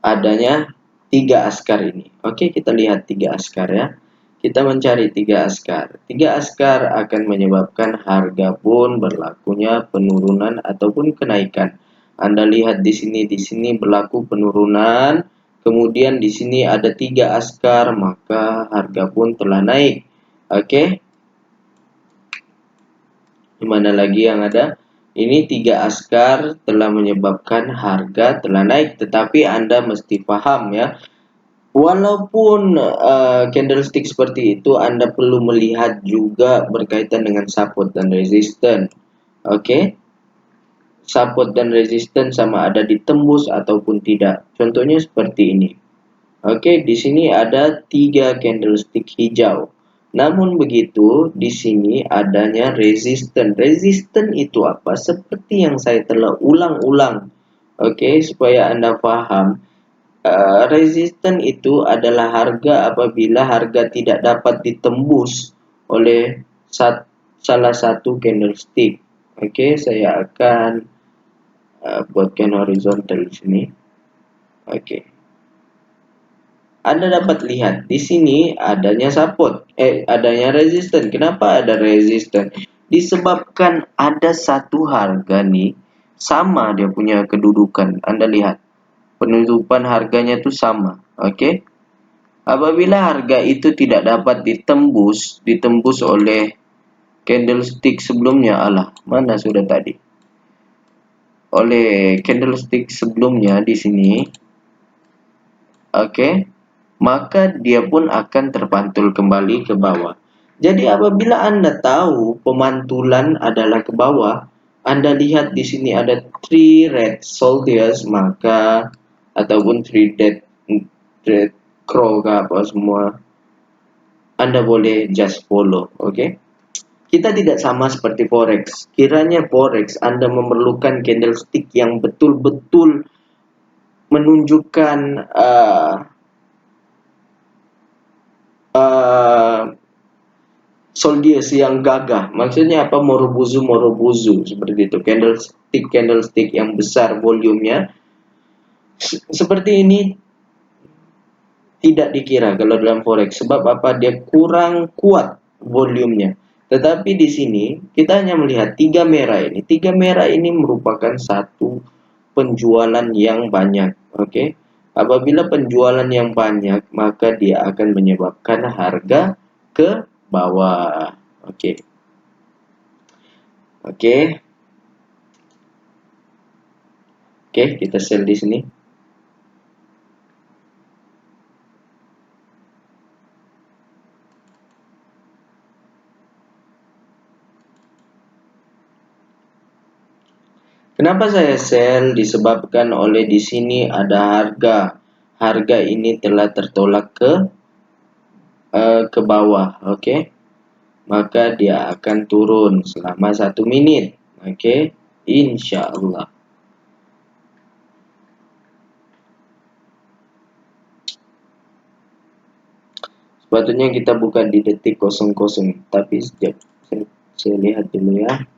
S1: adanya 3 askar ini. Oke, kita lihat 3 askar ya. Kita mencari 3 askar. 3 askar akan menyebabkan harga pun berlakunya penurunan ataupun kenaikan. Anda lihat di sini berlaku penurunan. Kemudian di sini ada 3 askar, maka harga pun telah naik. Oke. Di mana lagi yang ada? Ini 3 askar telah menyebabkan harga telah naik, tetapi Anda mesti paham ya. Walaupun candlestick seperti itu, Anda perlu melihat juga berkaitan dengan support dan resistance. Oke. Support dan resistance sama ada ditembus ataupun tidak. Contohnya seperti ini. Oke, di sini ada 3 candlestick hijau. Namun begitu, di sini adanya resistance. Resistance itu apa? Seperti yang saya telah ulang-ulang. Oke, supaya Anda paham. Resistance itu adalah harga apabila harga tidak dapat ditembus oleh salah satu candlestick. Oke, saya akan buatkan horizontal di sini. Oke. Anda dapat lihat di sini adanya support, adanya resistance. Kenapa ada resistance? Disebabkan ada satu harga nih sama dia punya kedudukan. Anda lihat penutupan harganya itu sama. Oke. Apabila harga itu tidak dapat ditembus oleh candlestick sebelumnya, mana sudah tadi, oleh candlestick sebelumnya di sini, maka dia pun akan terpantul kembali ke bawah. Jadi apabila Anda tahu pemantulan adalah ke bawah, Anda lihat di sini ada 3 red soldiers, maka ataupun 3 dead crow apa semua, Anda boleh just follow. Kita tidak sama seperti forex. Kiranya forex Anda memerlukan candlestick yang betul-betul menunjukkan soldiers yang gagah. Maksudnya apa? Morobuzu seperti itu. Candlestick yang besar volumenya. Seperti ini tidak dikira kalau dalam forex. Sebab apa? Dia kurang kuat volumenya. Tetapi di sini kita hanya melihat 3 merah ini. 3 merah ini merupakan satu penjualan yang banyak. Apabila penjualan yang banyak, maka dia akan menyebabkan harga ke bawah. Kita sell di sini. Kenapa saya sell? Disebabkan oleh di sini ada harga. Harga ini telah tertolak ke bawah. Maka dia akan turun selama 1 menit. Insya Allah. Sepatutnya kita buka di detik 00, tapi sejak saya lihat dulu ya.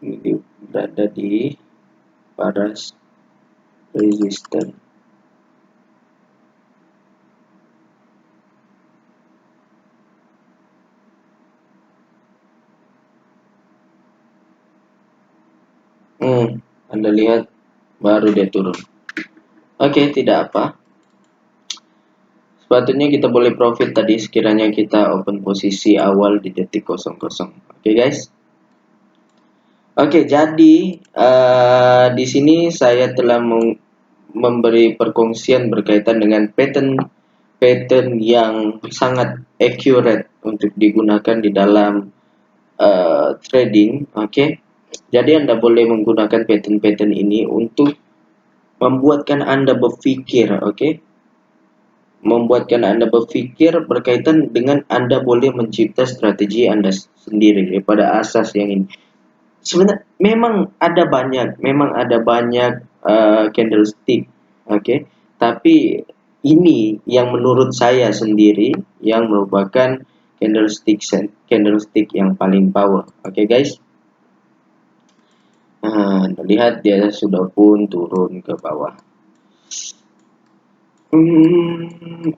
S1: Ini berada di paras resisten. Anda lihat baru dia turun. Tidak apa. Sepatutnya kita boleh profit tadi sekiranya kita open posisi awal di detik 00. Guys. Jadi di sini saya telah memberi perkongsian berkaitan dengan pattern yang sangat accurate untuk digunakan di dalam trading. Jadi Anda boleh menggunakan pattern ini untuk membuatkan Anda berpikir. Membuatkan Anda berpikir berkaitan dengan Anda boleh mencipta strategi Anda sendiri daripada asas yang ini. Sebenarnya memang ada banyak candlestick. Tapi ini yang menurut saya sendiri yang merupakan candlestick yang paling power. Guys. Lihat dia sudah pun turun ke bawah.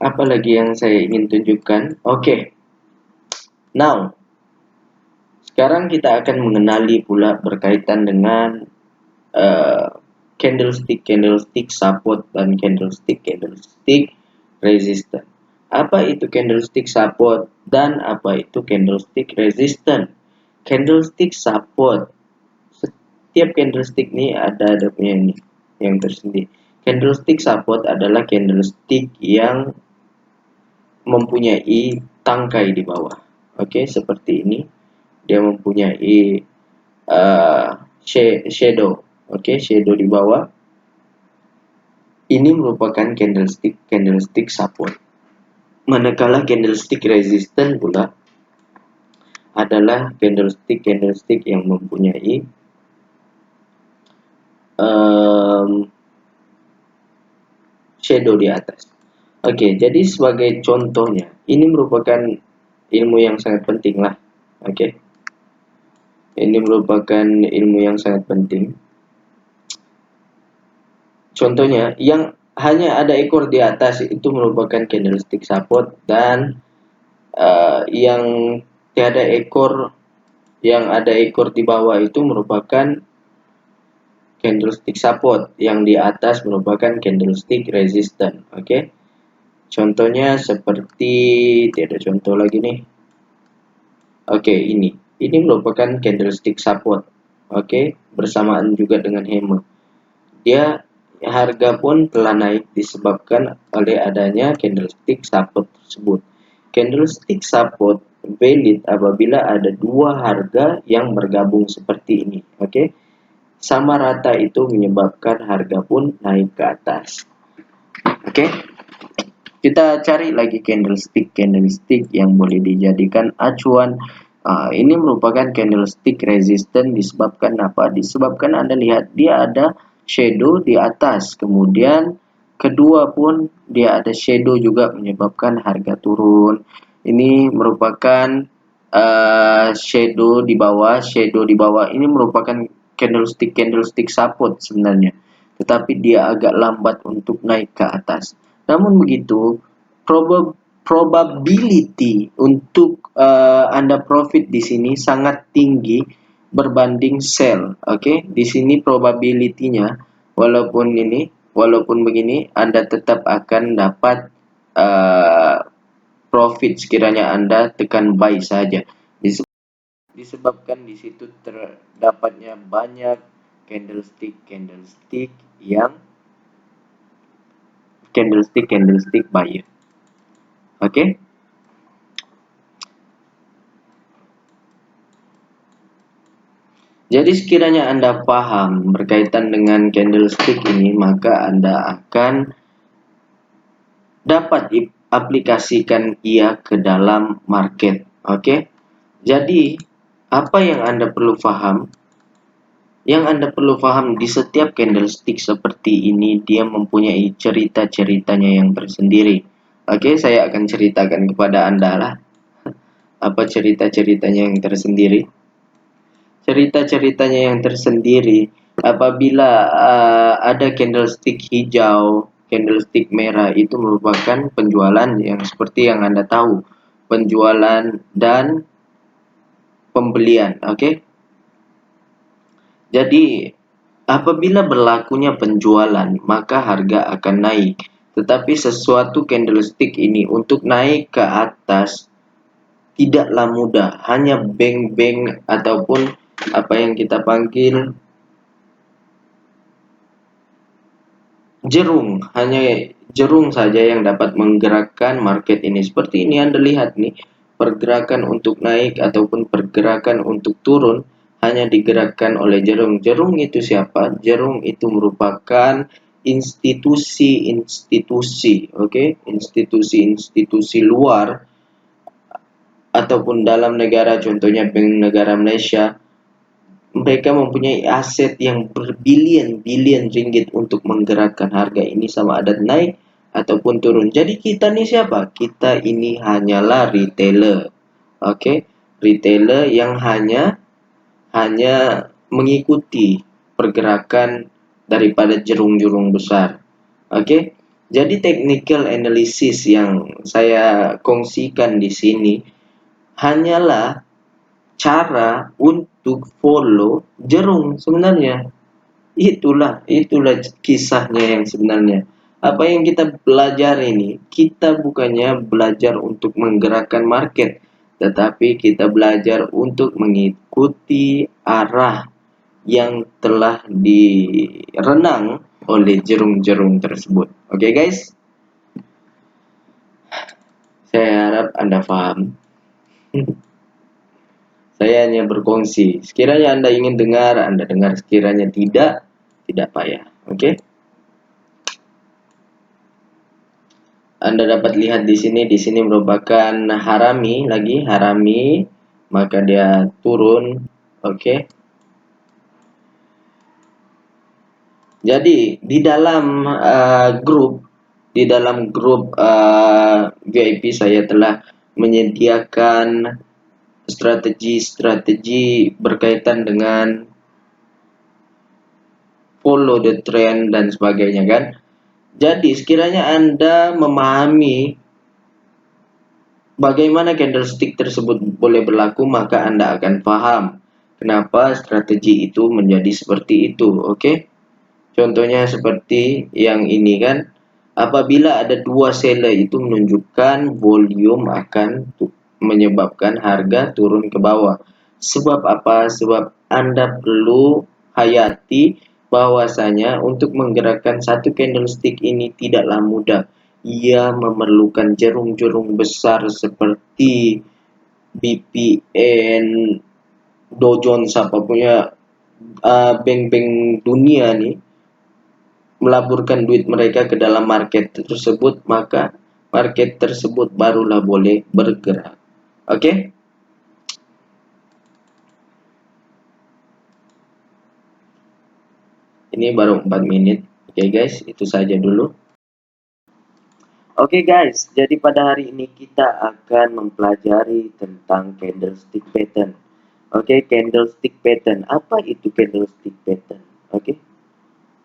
S1: Apa lagi yang saya ingin tunjukkan? Now, sekarang kita akan mengenali pula berkaitan dengan candlestick support dan candlestick resistance. Apa itu candlestick support dan apa itu candlestick resistance? Candlestick support, setiap candlestick ini ada punya ini yang tersendiri. Candlestick support adalah candlestick yang mempunyai tangkai di bawah. Seperti ini. Dia mempunyai shadow. Shadow di bawah. Ini merupakan candlestick support. Manakala candlestick resistance pula adalah candlestick yang mempunyai shadow di atas. Jadi sebagai contohnya, ini merupakan ilmu yang sangat penting lah. Ini merupakan ilmu yang sangat penting. Contohnya, yang hanya ada ekor di atas itu merupakan candlestick support, dan yang tiada ekor, yang ada ekor di bawah itu merupakan candlestick support, yang di atas merupakan candlestick resistance. Contohnya seperti, tidak ada contoh lagi nih. Oke, ini merupakan candlestick support. Oke, bersamaan juga dengan hammer. Dia harga pun telah naik disebabkan oleh adanya candlestick support tersebut. Candlestick support valid apabila ada dua harga yang bergabung seperti ini. Oke, sama rata itu menyebabkan harga pun naik ke atas. Oke, kita cari lagi candlestick yang boleh dijadikan acuan. Ini merupakan candlestick resistant disebabkan apa? Disebabkan Anda lihat dia ada shadow di atas, kemudian kedua pun dia ada shadow juga menyebabkan harga turun. Ini merupakan shadow di bawah ini merupakan candlestick support sebenarnya, tetapi dia agak lambat untuk naik ke atas. Namun begitu, probability untuk Anda profit di sini sangat tinggi berbanding sell. Oke, di sini probability-nya walaupun begini Anda tetap akan dapat profit sekiranya Anda tekan buy saja. Disebabkan di situ terdapatnya banyak candlestick yang candlestick buyer. Oke. Jadi sekiranya Anda paham berkaitan dengan candlestick ini, maka Anda akan dapat aplikasikan ia ke dalam market. Oke. Jadi apa yang Anda perlu paham? Yang Anda perlu paham, di setiap candlestick seperti ini dia mempunyai cerita-ceritanya yang tersendiri. Oke, saya akan ceritakan kepada Anda lah apa cerita-ceritanya yang tersendiri. Cerita-ceritanya yang tersendiri apabila ada candlestick hijau, candlestick merah, itu merupakan penjualan yang seperti yang Anda tahu, penjualan dan pembelian. Oke. Jadi apabila berlakunya penjualan, maka harga akan naik. Tetapi sesuatu candlestick ini untuk naik ke atas tidaklah mudah, hanya beng-beng ataupun apa yang kita panggil jerung, hanya jerung saja yang dapat menggerakkan market ini. Seperti ini Anda lihat nih, pergerakan untuk naik ataupun pergerakan untuk turun hanya digerakkan oleh jerung. Jerung itu siapa? Jerung itu merupakan institusi-institusi, oke? Institusi-institusi luar ataupun dalam negara, contohnya Bank Negara Malaysia. Mereka mempunyai aset yang berbilion-bilion ringgit untuk menggerakkan harga ini sama ada naik ataupun turun. Jadi kita nih siapa? Kita ini hanyalah retailer. Oke, retailer yang hanya mengikuti pergerakan daripada jerung-jerung besar. Oke. Jadi technical analysis yang saya kongsikan di sini hanyalah cara untuk follow jerung sebenarnya. Itulah kisahnya yang sebenarnya. Apa yang kita belajar ini, kita bukannya belajar untuk menggerakkan market, tetapi kita belajar untuk mengikuti arah yang telah direnang oleh jerung-jerung tersebut. Oke, guys? Saya harap Anda paham. Saya hanya berkongsi. Sekiranya Anda ingin dengar, Anda dengar. Sekiranya tidak payah. Oke? Anda dapat lihat di sini merupakan harami, maka dia turun. Oke? Jadi di dalam grup VIP saya telah menyediakan strategi berkaitan dengan follow the trend dan sebagainya kan. Jadi sekiranya Anda memahami bagaimana candlestick tersebut boleh berlaku, maka Anda akan paham kenapa strategi itu menjadi seperti itu. Oke. Contohnya seperti yang ini kan. Apabila ada dua seller itu menunjukkan volume akan menyebabkan harga turun ke bawah. Sebab apa? Sebab Anda perlu hayati bahwasanya untuk menggerakkan satu candlestick ini tidaklah mudah. Ia memerlukan jerung-jerung besar seperti BPN, Dow Jones, apa punya bank-bank dunia nih melaburkan duit mereka ke dalam market tersebut, maka market tersebut barulah boleh bergerak. Oke? Ini baru 4 menit. Oke guys, itu saja dulu. Oke guys, jadi pada hari ini kita akan mempelajari tentang candlestick pattern. Oke, candlestick pattern. Apa itu candlestick pattern? Oke.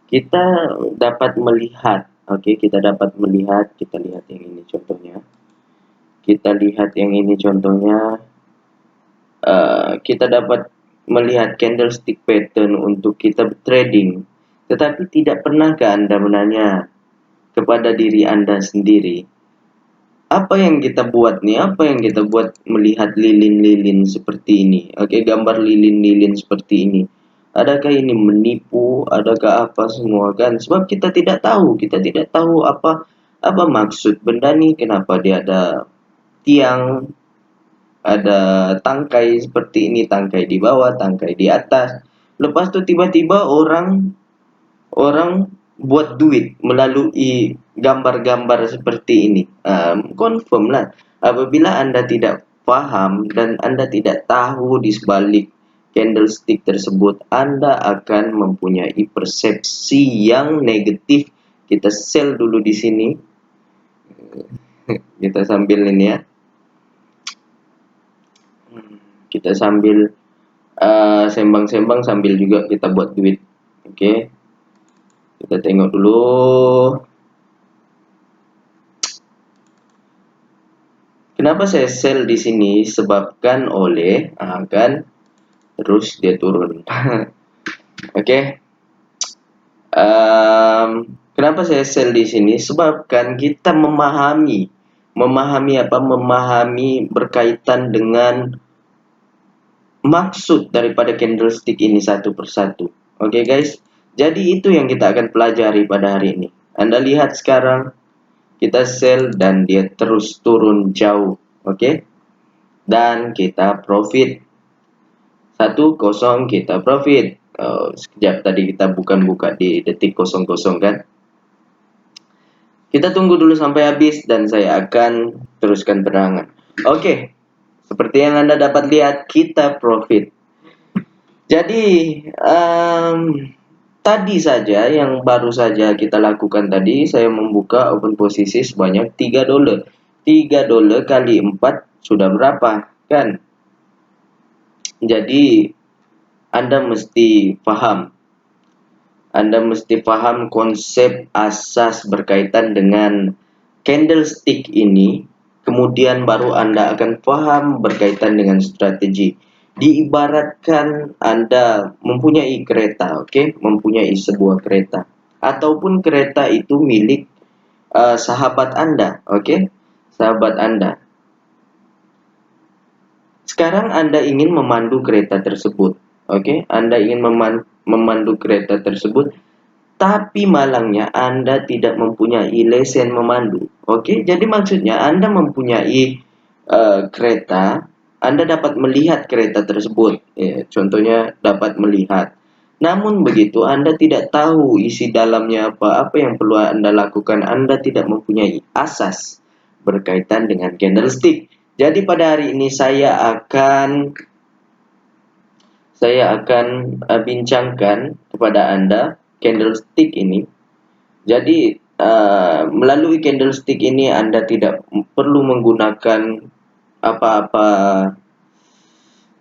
S1: Kita dapat melihat, kita lihat yang ini contohnya. Kita lihat yang ini contohnya. Kita dapat melihat candlestick pattern untuk kita trading. Tetapi tidak pernahkah Anda menanya kepada diri Anda sendiri, apa yang kita buat nih? Apa yang kita buat melihat lilin-lilin seperti ini? Oke, gambar lilin-lilin seperti ini. Adakah ini menipu? Adakah apa semua kan? Sebab kita tidak tahu apa maksud benda nih, kenapa dia ada tiang, ada tangkai seperti ini, tangkai di bawah, tangkai di atas. Lepas itu tiba-tiba orang buat duit melalui gambar-gambar seperti ini. Confirm lah. Apabila Anda tidak paham dan Anda tidak tahu di sebalik candlestick tersebut, Anda akan mempunyai persepsi yang negatif. Kita sell dulu di sini. Kita sambil ini ya. Kita sambil sembang-sembang sambil juga kita buat duit. Oke. Kita tengok dulu. Kenapa saya sell di sini? Sebabkan oleh kan terus dia turun. Oke. Kenapa saya sell di sini? Sebabkan kita memahami apa? Memahami berkaitan dengan maksud daripada candlestick ini satu persatu. Oke guys. Jadi itu yang kita akan pelajari pada hari ini. Anda lihat sekarang kita sell dan dia terus turun jauh. Oke. Dan kita profit. 1-0 kita profit. Sekejap tadi kita buka di detik 00 kan. Kita tunggu dulu sampai habis dan saya akan teruskan penerangan. Oke. Seperti yang Anda dapat lihat, kita profit. Jadi tadi saja yang baru saja kita lakukan tadi, saya membuka open posisi sebanyak $3. $3 kali 4 sudah berapa kan? Jadi Anda mesti paham konsep asas berkaitan dengan candlestick ini, kemudian baru Anda akan paham berkaitan dengan strategi. Diibaratkan Anda mempunyai kereta, mempunyai sebuah kereta, ataupun kereta itu milik sahabat Anda, sahabat Anda. Sekarang Anda ingin memandu kereta tersebut, Anda ingin memandu kereta tersebut, tapi malangnya Anda tidak mempunyai lesen memandu, Jadi maksudnya Anda mempunyai kereta, Anda dapat melihat kereta tersebut, contohnya dapat melihat. Namun begitu Anda tidak tahu isi dalamnya apa yang perlu Anda lakukan. Anda tidak mempunyai asas berkaitan dengan candlestick. Jadi pada hari ini saya akan bincangkan kepada Anda candlestick ini. Jadi melalui candlestick ini Anda tidak perlu menggunakan apa-apa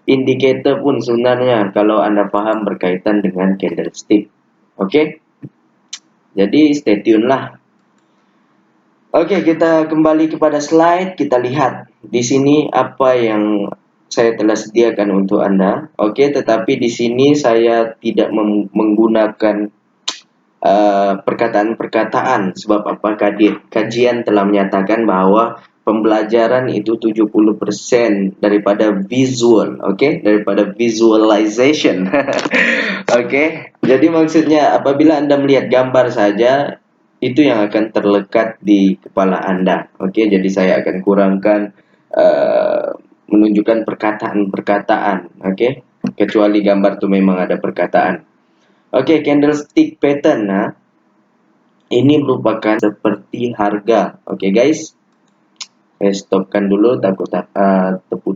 S1: indikator pun sebenarnya kalau Anda paham berkaitan dengan candlestick. Jadi stay tune lah. Kita kembali kepada slide. Kita lihat di sini apa yang saya telah sediakan untuk Anda. Tetapi di sini saya tidak menggunakan perkataan-perkataan. Sebab apa? Kajian telah menyatakan bahwa pembelajaran itu 70% daripada visual, oke? Daripada visualization. Oke. Jadi maksudnya apabila Anda melihat gambar saja itu yang akan terlekat di kepala Anda. Oke, jadi saya akan kurangkan eh, menunjukkan perkataan-perkataan, oke? Kecuali gambar itu memang ada perkataan. Oke, candlestick pattern. Nah, ini merupakan seperti harga. Oke, guys. Saya stopkan dulu takut terputus.